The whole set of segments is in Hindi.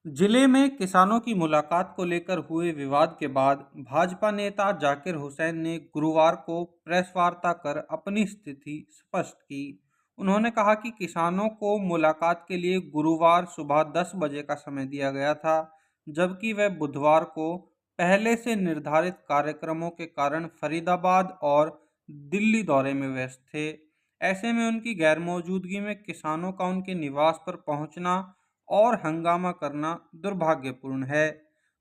जिले में किसानों की मुलाकात को लेकर हुए विवाद के बाद भाजपा नेता जाकिर हुसैन ने गुरुवार को प्रेस वार्ता कर अपनी स्थिति स्पष्ट की। उन्होंने कहा कि किसानों को मुलाकात के लिए गुरुवार सुबह 10 बजे का समय दिया गया था, जबकि वह बुधवार को पहले से निर्धारित कार्यक्रमों के कारण फरीदाबाद और दिल्ली दौरे में व्यस्त थे। ऐसे में उनकी गैरमौजूदगी में किसानों का उनके निवास पर पहुंचना और हंगामा करना दुर्भाग्यपूर्ण है।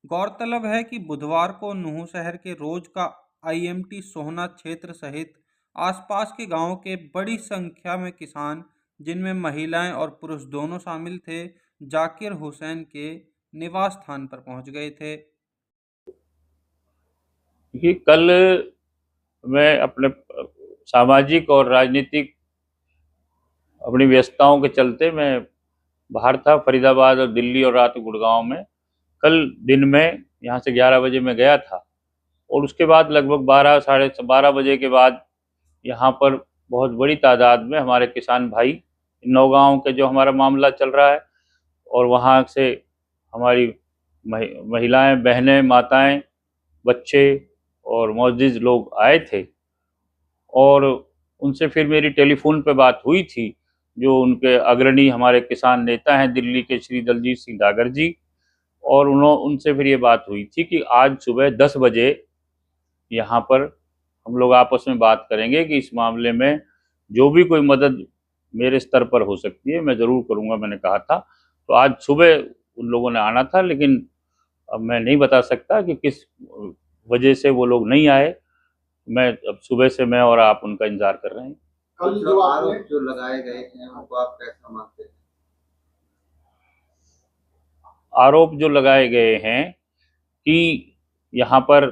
गौरतलब है कि बुधवार को नूह शहर के रोज का आईएमटी सोहना क्षेत्र सहित आसपास के गांवों के बड़ी संख्या में किसान, जिनमें महिलाएं और पुरुष दोनों शामिल थे, जाकिर हुसैन के निवास स्थान पर पहुंच गए थे। देखिए, कल मैं अपने सामाजिक और राजनीतिक अपनी व्यस्तताओं के चलते मैं बाहर था, फरीदाबाद और दिल्ली और रात को गुड़गांव में। कल दिन में यहाँ से 11 बजे मैं गया था और उसके बाद लगभग 12 साढ़े 12 बजे के बाद यहाँ पर बहुत बड़ी तादाद में हमारे किसान भाई, नौगांव के जो हमारा मामला चल रहा है, और वहाँ से हमारी महिलाएं, बहनें, माताएं, बच्चे और मोअज़्ज़िज़ लोग आए थे। और उनसे फिर मेरी टेलीफोन पे बात हुई थी, जो उनके अग्रणी हमारे किसान नेता हैं दिल्ली के, श्री दलजीत सिंह डागर जी। और उनसे फिर ये बात हुई थी कि आज सुबह 10 बजे यहाँ पर हम लोग आपस में बात करेंगे कि इस मामले में जो भी कोई मदद मेरे स्तर पर हो सकती है मैं ज़रूर करूँगा, मैंने कहा था। तो आज सुबह उन लोगों ने आना था, लेकिन अब मैं नहीं बता सकता कि किस वजह से वो लोग नहीं आए। मैं अब सुबह से मैं और आप उनका इंतजार कर रहे हैं। कल जो आरोप जो लगाए गए थे उनको आप कैसा मानते हैं? आरोप जो लगाए गए हैं कि यहाँ पर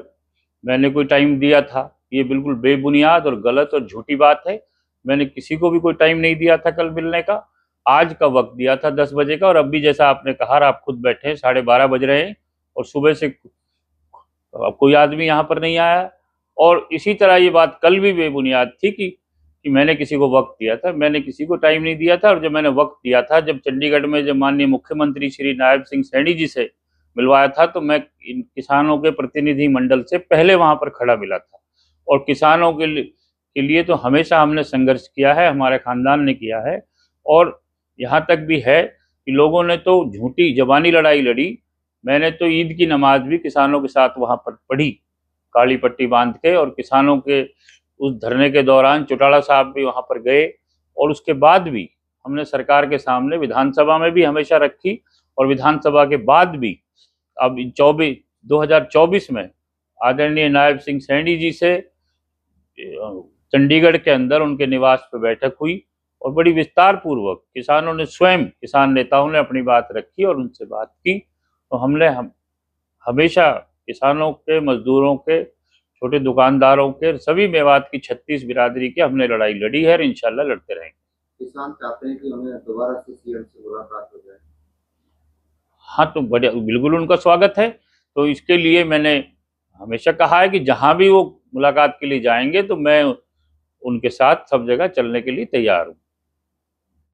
मैंने कोई टाइम दिया था, ये बिल्कुल बेबुनियाद और गलत और झूठी बात है। मैंने किसी को भी कोई टाइम नहीं दिया था कल मिलने का। आज का वक्त दिया था 10 बजे का, और अब भी जैसा आपने कहा, आप खुद बैठे हैं, 12:30 बज रहे हैं और सुबह से अब कोई आदमी यहाँ पर नहीं आया। और इसी तरह ये बात कल भी बेबुनियाद थी कि मैंने किसी को वक्त दिया था। मैंने किसी को टाइम नहीं दिया था। और जब मैंने वक्त दिया था, जब चंडीगढ़ में जब माननीय मुख्यमंत्री श्री नायब सिंह सैनी जी से मिलवाया था, तो मैं इन किसानों के प्रतिनिधि मंडल से पहले वहां पर खड़ा मिला था। और किसानों के लिए तो हमेशा हमने संघर्ष किया है, हमारे खानदान ने किया है। और यहाँ तक भी है कि लोगों ने तो झूठी जबानी लड़ाई लड़ी। मैंने तो ईद की नमाज भी किसानों के साथ वहां पर पढ़ी, काली पट्टी बांध के। और किसानों के उस धरने के दौरान चौटाला साहब भी वहां पर गए, और उसके बाद भी हमने सरकार के सामने विधानसभा में भी हमेशा रखी, और विधानसभा के बाद भी अब 2024 में आदरणीय नायब सिंह सैनी जी से चंडीगढ़ के अंदर उनके निवास पर बैठक हुई, और बड़ी विस्तार पूर्वक किसानों ने, स्वयं किसान नेताओं ने अपनी बात रखी और उनसे बात की। तो हमने हमेशा किसानों के, मजदूरों के, छोटे दुकानदारों के, सभी मेवात की 36 बिरादरी की हमने लड़ाई लड़ी है और इंशाल्लाह लड़ते रहेंगे। किसान चाहते हैं कि उन्हें दोबारा से सीएम से मुलाकात हो जाए। हाँ, तो बढ़िया, बिल्कुल उनका स्वागत है। तो इसके लिए मैंने हमेशा कहा है कि जहाँ भी वो मुलाकात के लिए जाएंगे तो मैं उनके साथ सब जगह चलने के लिए तैयार हूँ।